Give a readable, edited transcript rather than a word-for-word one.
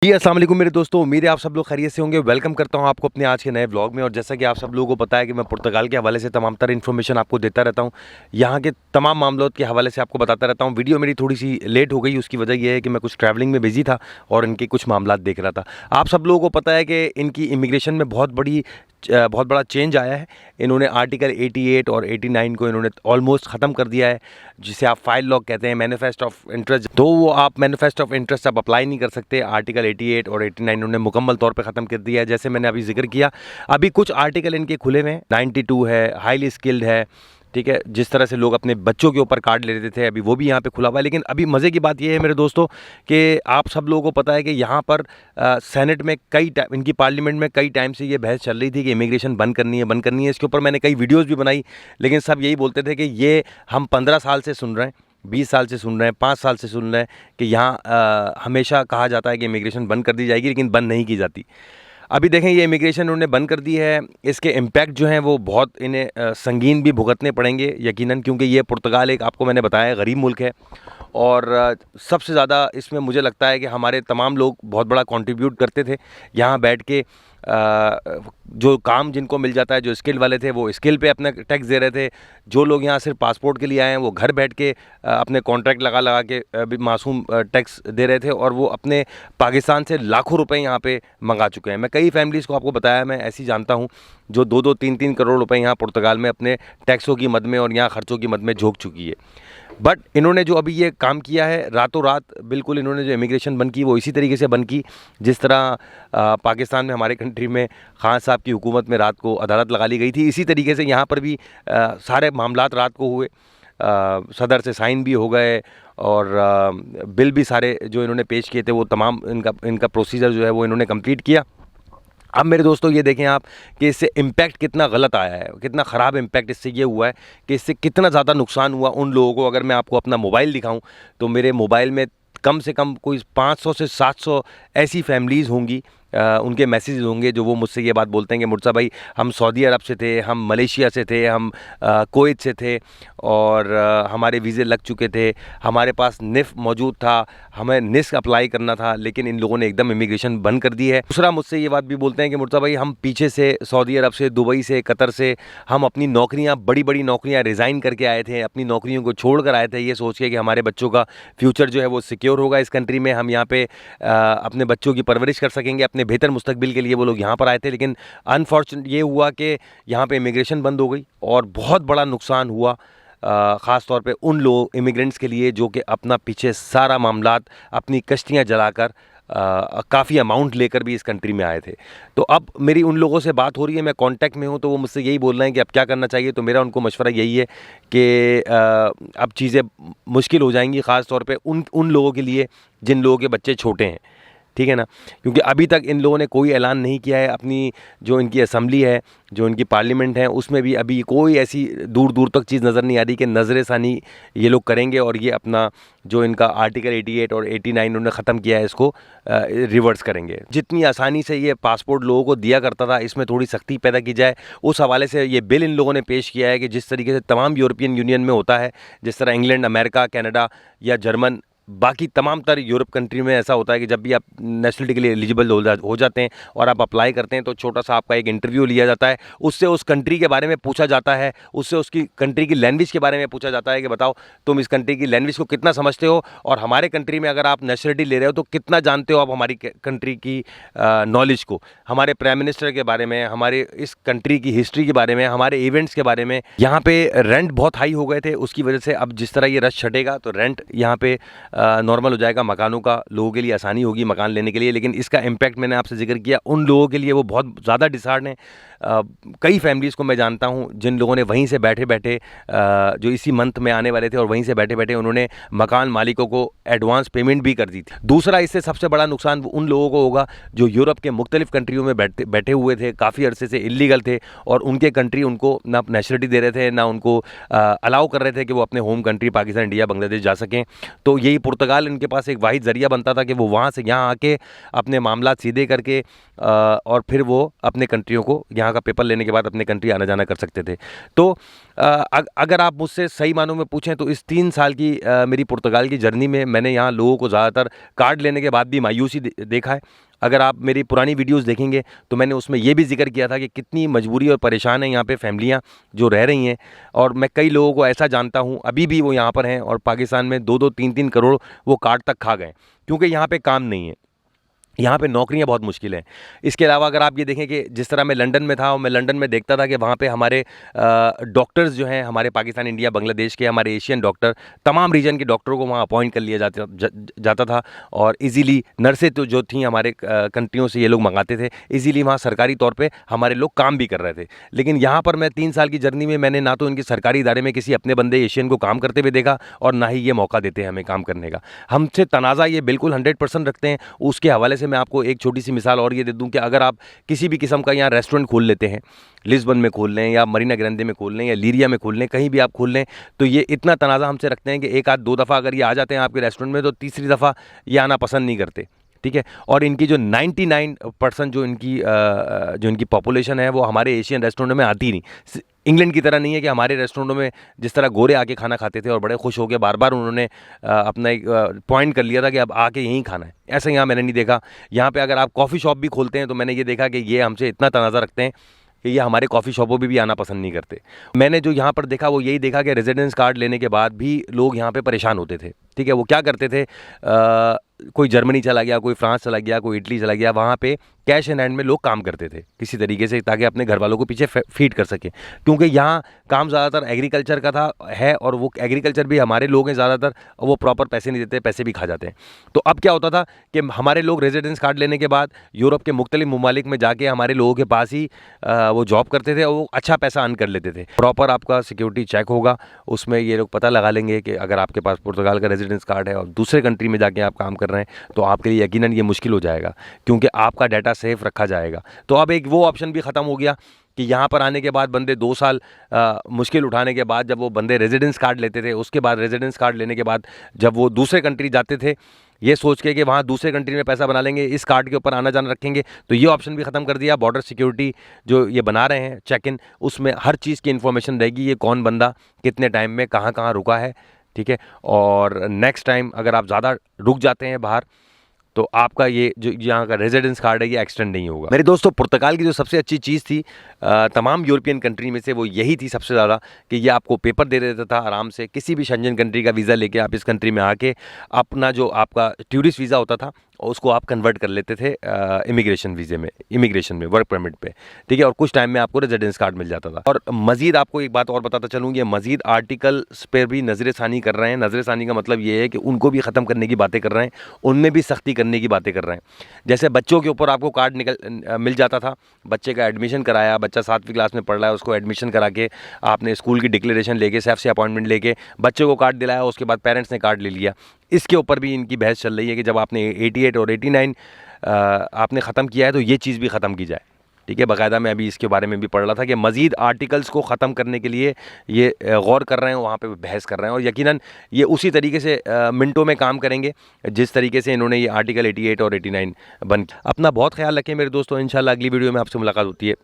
जी अस्सलाम वालेकुम मेरे दोस्तों, उम्मीद है आप सब लोग खैरियत से होंगे। वेलकम करता हूं आपको अपने आज के नए व्लॉग में। और जैसा कि आप सब लोगों को पता है कि मैं पुर्तगाल के हवाले से तमाम तरह इन्फॉर्मेशन आपको देता रहता हूं, यहाँ के तमाम मामलों के हवाले से आपको बताता रहता हूं। वीडियो मेरी थोड़ी सी लेट हो गई, उसकी वजह यह है कि मैं कुछ ट्रैवलिंग में बिजी था और इनके कुछ मामला देख रहा था। आप सब लोगों को पता है कि इनकी इमिग्रेशन में बहुत बड़ा चेंज आया है। इन्होंने आर्टिकल 88 और 89 को इन्होंने ऑलमोस्ट ख़त्म कर दिया है, जिसे आप फाइल लॉक कहते हैं, मैनिफेस्ट ऑफ इंटरेस्ट। तो वो आप मैनिफेस्ट ऑफ इंटरेस्ट आप अप्लाई नहीं कर सकते। आर्टिकल 88 और 89 उन्होंने मुकम्मल तौर पे ख़त्म कर दिया है। जैसे मैंने अभी जिक्र किया, अभी कुछ आर्टिकल इनके खुले हुए हैं। 92 है, हाईली स्किल्ड है, ठीक है। जिस तरह से लोग अपने बच्चों के ऊपर कार्ड ले लेते थे, अभी वो भी यहाँ पे खुला हुआ है। लेकिन अभी मज़े की बात ये है मेरे दोस्तों कि आप सब लोगों को पता है कि यहाँ पर सेनेट में कई टाइम, इनकी पार्लियामेंट में कई टाइम से ये बहस चल रही थी कि इमिग्रेशन बंद करनी है, बंद करनी है। इसके ऊपर मैंने कई वीडियोज़ भी बनाई, लेकिन सब यही बोलते थे कि ये हम 15 साल से सुन रहे हैं, 20 साल से सुन रहे हैं, 5 साल से सुन रहे हैं कि यहाँ हमेशा कहा जाता है कि इमिग्रेशन बंद कर दी जाएगी, लेकिन बंद नहीं की जाती। अभी देखें, ये इमिग्रेशन उन्होंने बंद कर दी है। इसके इम्पैक्ट जो हैं वो बहुत इन्हें संगीन भी भुगतने पड़ेंगे यकीनन, क्योंकि ये पुर्तगाल एक, आपको मैंने बताया, गरीब मुल्क है। और सबसे ज़्यादा इसमें मुझे लगता है कि हमारे तमाम लोग बहुत बड़ा कंट्रीब्यूट करते थे यहाँ बैठ के। जो काम जिनको मिल जाता है, जो स्किल वाले थे वो स्किल पे अपना टैक्स दे रहे थे। जो लोग यहाँ सिर्फ पासपोर्ट के लिए आए हैं वो घर बैठ के अपने कॉन्ट्रैक्ट लगा लगा के भी मासूम टैक्स दे रहे थे, और वो अपने पाकिस्तान से लाखों रुपए यहाँ पे मंगा चुके हैं। मैं कई फैमिलीज़ को आपको बताया, मैं ऐसी जानता हूँ जो 2-2, 3-3 करोड़ रुपए यहाँ पुर्तगाल में अपने टैक्सों की मद में और यहाँ खर्चों की मद में झोंक चुकी है। बट इन्होंने जो अभी ये काम किया है, रातों रात बिल्कुल इन्होंने जो इमिग्रेशन बंद की वो इसी तरीके से बंद की जिस तरह पाकिस्तान में, हमारे कंट्री में खान साहब की हुकूमत में रात को अदालत लगा ली गई थी। इसी तरीके से यहाँ पर भी सारे मामलात रात को हुए, सदर से साइन भी हो गए, और बिल भी सारे जो इन्होंने पेश किए थे वो तमाम इनका प्रोसीजर जो है वो इन्होंने कंप्लीट किया। अब मेरे दोस्तों ये देखें आप कि इससे इम्पैक्ट कितना गलत आया है, कितना ख़राब इम्पैक्ट इससे ये हुआ है कि इससे कितना ज़्यादा नुकसान हुआ उन लोगों को। अगर मैं आपको अपना मोबाइल दिखाऊं तो मेरे मोबाइल में कम से कम कोई 500 से 700 ऐसी फैमिलीज़ होंगी, उनके मैसेज होंगे जो वो मुझसे ये बात बोलते हैं कि मुर्तज़ा भाई, हम सऊदी अरब से थे, हम मलेशिया से थे, हम कुवैत से थे, और हमारे वीज़े लग चुके थे, हमारे पास निफ़ मौजूद था, हमें निस्क अप्लाई करना था, लेकिन इन लोगों ने एकदम इमिग्रेशन बंद कर दी है। दूसरा मुझसे ये बात भी बोलते हैं कि मुर्तज़ा भाई, हम पीछे से सऊदी अरब से, दुबई से, कतर से हम अपनी नौकरियाँ, बड़ी बड़ी नौकरियाँ रिज़ाइन करके आए थे, अपनी नौकरियों को छोड़ कर आए थे, ये सोच के कि हमारे बच्चों का फ्यूचर जो है वो सिक्योर होगा इस कंट्री में, हम यहाँ पे अपने बच्चों की परवरिश कर सकेंगे, अपने बेहतर मुस्तकबिल के लिए वो लोग यहाँ पर आए थे। लेकिन अनफॉर्चुनेट ये हुआ कि यहाँ पे इमिग्रेशन बंद हो गई और बहुत बड़ा नुकसान हुआ, ख़ास तौर पे उन लोग इमिग्रेंट्स के लिए जो कि अपना पीछे सारा मामलात, अपनी कश्तियाँ जलाकर काफ़ी अमाउंट लेकर भी इस कंट्री में आए थे। तो अब मेरी उन लोगों से बात हो रही है, मैं कांटेक्ट में हूँ, तो वो मुझसे यही बोल रहे हैं कि अब क्या करना चाहिए। तो मेरा उनको मशवरा यही है कि अब चीज़ें मुश्किल हो जाएंगी, ख़ास तौर पे उन लोगों के लिए जिन लोगों के बच्चे छोटे हैं, ठीक है ना। क्योंकि अभी तक इन लोगों ने कोई ऐलान नहीं किया है। अपनी जो इनकी असम्बली है, जो इनकी पार्लियामेंट है, उसमें भी अभी कोई ऐसी दूर दूर तक चीज़ नज़र नहीं आ रही कि नज़र-ए-सानी ये लोग करेंगे और ये अपना जो इनका आर्टिकल 88 और 89 उन्होंने ख़त्म किया है इसको रिवर्स करेंगे। जितनी आसानी से ये पासपोर्ट लोगों को दिया करता था, इसमें थोड़ी सख्ती पैदा की जाए। उस हवाले से ये बिल इन लोगों ने पेश किया है कि जिस तरीके से तमाम यूरोपियन यूनियन में होता है, जिस तरह इंग्लैंड, अमेरिका, कनाडा या जर्मन, बाकी तमाम तर यूरोप कंट्री में ऐसा होता है कि जब भी आप नेशनलिटी के लिए एलिजिबल हो जाते हैं और आप अप्लाई करते हैं तो छोटा सा आपका एक इंटरव्यू लिया जाता है, उससे उस कंट्री के बारे में पूछा जाता है, उससे उसकी कंट्री की लैंग्वेज के बारे में पूछा जाता है कि बताओ तुम इस कंट्री की लैंग्वेज को कितना समझते हो, और हमारे कंट्री में अगर आप नेशनलिटी ले रहे हो तो कितना जानते हो आप हमारी कंट्री की नॉलेज को, हमारे प्राइम मिनिस्टर के बारे में, हमारे इस कंट्री की हिस्ट्री के बारे में, हमारे इवेंट्स के बारे में। यहाँ पे रेंट बहुत हाई हो गए थे, उसकी वजह से अब जिस तरह ये रश छटेगा तो रेंट यहाँ पे नॉर्मल हो जाएगा, मकानों का लोगों के लिए आसानी होगी मकान लेने के लिए। लेकिन इसका इम्पैक्ट मैंने आपसे जिक्र किया, उन लोगों के लिए वो बहुत ज़्यादा डिसहार्ड है। कई फैमिलीज़ को मैं जानता हूँ जिन लोगों ने वहीं से बैठे बैठे जो इसी मंथ में आने वाले थे और वहीं से बैठे बैठे उन्होंने मकान मालिकों को एडवांस पेमेंट भी कर दी थी। दूसरा, इससे सबसे बड़ा नुकसान उन लोगों को होगा जो यूरोप के मुख्तलिफ कंट्रियों में बैठे हुए थे, काफ़ी अरसे से इलीगल थे, और उनके कंट्री उनको ना नेशनलिटी दे रहे थे, ना उनको अलाउ कर रहे थे कि वो अपने home country Pakistan, India, Bangladesh जा सकें। तो यही पुर्तगाल इनके पास एक वाहिद ज़रिया बनता था कि वो वहाँ से यहाँ आके अपने मामला सीधे करके और फिर वो अपने कंट्रियों को यहाँ का पेपर लेने के बाद अपने कंट्री आना जाना कर सकते थे। तो अगर आप मुझसे सही मानों में पूछें तो इस 3 साल की मेरी पुर्तगाल की जर्नी में मैंने यहाँ लोगों को ज़्यादातर कार्ड लेने के बाद भी मायूसी देखा है। अगर आप मेरी पुरानी वीडियोस देखेंगे तो मैंने उसमें ये भी जिक्र किया था कि कितनी मजबूरी और परेशान है यहाँ पे फैमिलियाँ जो रह रही हैं, और मैं कई लोगों को ऐसा जानता हूँ अभी भी वो यहाँ पर हैं और पाकिस्तान में 2-2 3-3 करोड़ वो कार्ड तक खा गए, क्योंकि यहाँ पे काम नहीं है, यहाँ पे नौकरियाँ बहुत मुश्किल हैं। इसके अलावा अगर आप ये देखें कि जिस तरह मैं लंदन में था और मैं लंदन में देखता था कि वहाँ पे हमारे डॉक्टर्स जो हैं, हमारे पाकिस्तान, इंडिया, बांग्लादेश के, हमारे एशियन डॉक्टर, तमाम रीजन के डॉक्टरों को वहाँ अपॉइंट कर लिया जाता था और इजीली नर्सें तो जो थी हमारे कंट्रियों से ये लोग मंगाते थे, इजीली वहाँ सरकारी तौर पर हमारे लोग काम भी कर रहे थे। लेकिन यहाँ पर मैं 3 साल की जर्नी में मैंने ना तो इनके सरकारी इदारे में किसी अपने बंदे एशियन को काम करते हुए देखा और ना ही ये मौका देते हैं हमें काम करने का। हमसे तनाज़ा ये बिल्कुल 100% रखते हैं। उसके हवाले से मैं आपको एक छोटी सी मिसाल और ये दे दूं कि अगर आप किसी भी किस्म का यहाँ रेस्टोरेंट खोल लेते हैं, लिस्बन में खोल लें या मरीना ग्रैंडे में खोल लें या लीरिया में खोल लें, कहीं भी आप खोल लें, तो ये इतना तनाज़ा हमसे रखते हैं कि एक आध 2 दफ़ा अगर ये आ जाते हैं आपके रेस्टोरेंट में तो तीसरी दफ़ा ये आना पसंद नहीं करते। ठीक है, और इनकी जो 99% जो इनकी पॉपुलेशन है वो हमारे एशियन रेस्टोरेंट में आती ही नहीं। इंग्लैंड की तरह नहीं है कि हमारे रेस्टोरेंटों में जिस तरह गोरे आके खाना खाते थे और बड़े खुश हो गए, बार बार उन्होंने अपना एक पॉइंट कर लिया था कि अब आके यहीं खाना है। ऐसा यहाँ मैंने नहीं देखा। यहाँ पे अगर आप कॉफ़ी शॉप भी खोलते हैं तो मैंने ये देखा कि ये हमसे इतना तनाज़ा रखते हैं कि ये हमारे कॉफ़ी शॉपों पे भी आना पसंद नहीं करते। मैंने जो यहाँ पर देखा वो यही देखा कि रेजिडेंस कार्ड लेने के बाद भी लोग यहाँ पे परेशान होते थे। ठीक है, वो क्या करते थे, कोई जर्मनी चला गया, कोई फ्रांस चला गया, कोई इटली चला गया, वहाँ पे कैश इन हैंड में लोग काम करते थे किसी तरीके से, ताकि अपने घर वालों को पीछे फीड कर सके, क्योंकि यहाँ काम ज़्यादातर एग्रीकल्चर का है और वो एग्रीकल्चर भी हमारे लोग हैं ज़्यादातर, वो प्रॉपर पैसे नहीं देते, पैसे भी खा जाते हैं। तो अब क्या होता था कि हमारे लोग रेजिडेंस कार्ड लेने के बाद यूरोप के मुख्तलिफ ममालिक में जाके हमारे लोगों के पास ही वो जॉब करते थे और वो अच्छा पैसा अर्न कर लेते थे। प्रॉपर आपका सिक्योरिटी चेक होगा, उसमें ये लोग पता लगा लेंगे कि अगर आपके पास पुर्तगाल का रेजिडेंस कार्ड है और दूसरे कंट्री में जाके आप काम कर रहे हैं तो आपके लिए यकीनन ये मुश्किल हो जाएगा, क्योंकि आपका डाटा सेफ रखा जाएगा। तो अब एक वो ऑप्शन भी ख़त्म हो गया कि यहाँ पर आने के बाद बंदे 2 साल मुश्किल उठाने के बाद जब वो बंदे रेजिडेंस कार्ड लेते थे, उसके बाद रेजिडेंस कार्ड लेने के बाद जब वो दूसरे कंट्री जाते थे ये सोच के कि वहाँ दूसरे कंट्री में पैसा बना लेंगे, इस कार्ड के ऊपर आना जाना रखेंगे, तो ये ऑप्शन भी ख़त्म कर दिया। बॉर्डर सिक्योरिटी जो ये बना रहे हैं चेक इन, उसमें हर चीज़ की इन्फॉर्मेशन रहेगी, ये कौन बंदा कितने टाइम में कहाँ कहाँ रुका है। ठीक है, और नेक्स्ट टाइम अगर आप ज़्यादा रुक जाते हैं बाहर तो आपका ये जो यहाँ का रेजिडेंस कार्ड है ये एक्सटेंड नहीं होगा। मेरे दोस्तों, पुर्तगाल की जो सबसे अच्छी चीज़ थी तमाम यूरोपियन कंट्री में से, वो यही थी सबसे ज़्यादा कि ये आपको पेपर दे देता था आराम से, किसी भी शेंजन कंट्री का वीज़ा लेके आप इस कंट्री में आके अपना जो आपका टूरिस्ट वीज़ा होता था उसको आप कन्वर्ट कर लेते थे इमिग्रेशन वीज़े में, इमिग्रेशन में, वर्क परमिट पे। ठीक है, और कुछ टाइम में आपको रेजिडेंस कार्ड मिल जाता था। और मज़ीद आपको एक बात और बताता चलूँ, ये मज़ीद आर्टिकल्स पर भी नज़रसानी कर रहे हैं। नज़रसानी का मतलब ये है कि उनको भी ख़त्म करने की बातें कर रहे हैं, उनमें भी सख्ती करने की बातें कर रहे हैं। जैसे बच्चों के ऊपर आपको कार्ड मिल जाता था, बच्चे का एडमिशन कराया, बच्चा 7वीं क्लास में पढ़ रहा है, उसको एडमिशन करा के आपने स्कूल की डिक्लेरेशन लेके, सेफ से अपॉइंटमेंट लेके बच्चे को कार्ड दिलाया, उसके बाद पेरेंट्स ने कार्ड ले लिया। इसके ऊपर भी इनकी बहस चल रही है कि जब आपने 88 और 89 आपने ख़त्म किया है तो ये चीज़ भी ख़त्म की जाए। ठीक है, बाकायदा मैं अभी इसके बारे में भी पढ़ रहा था कि मज़ीद आर्टिकल्स को ख़त्म करने के लिए ये गौर कर रहे हैं, वहाँ पे बहस कर रहे हैं, और यकीनन ये उसी तरीके से मिनटों में काम करेंगे जिस तरीके से इन्होंने ये आर्टिकल 88 और 89 बन। अपना बहुत ख्याल रखें मेरे दोस्तों, इंशाल्लाह अगली वीडियो में आपसे मुलाकात होती है।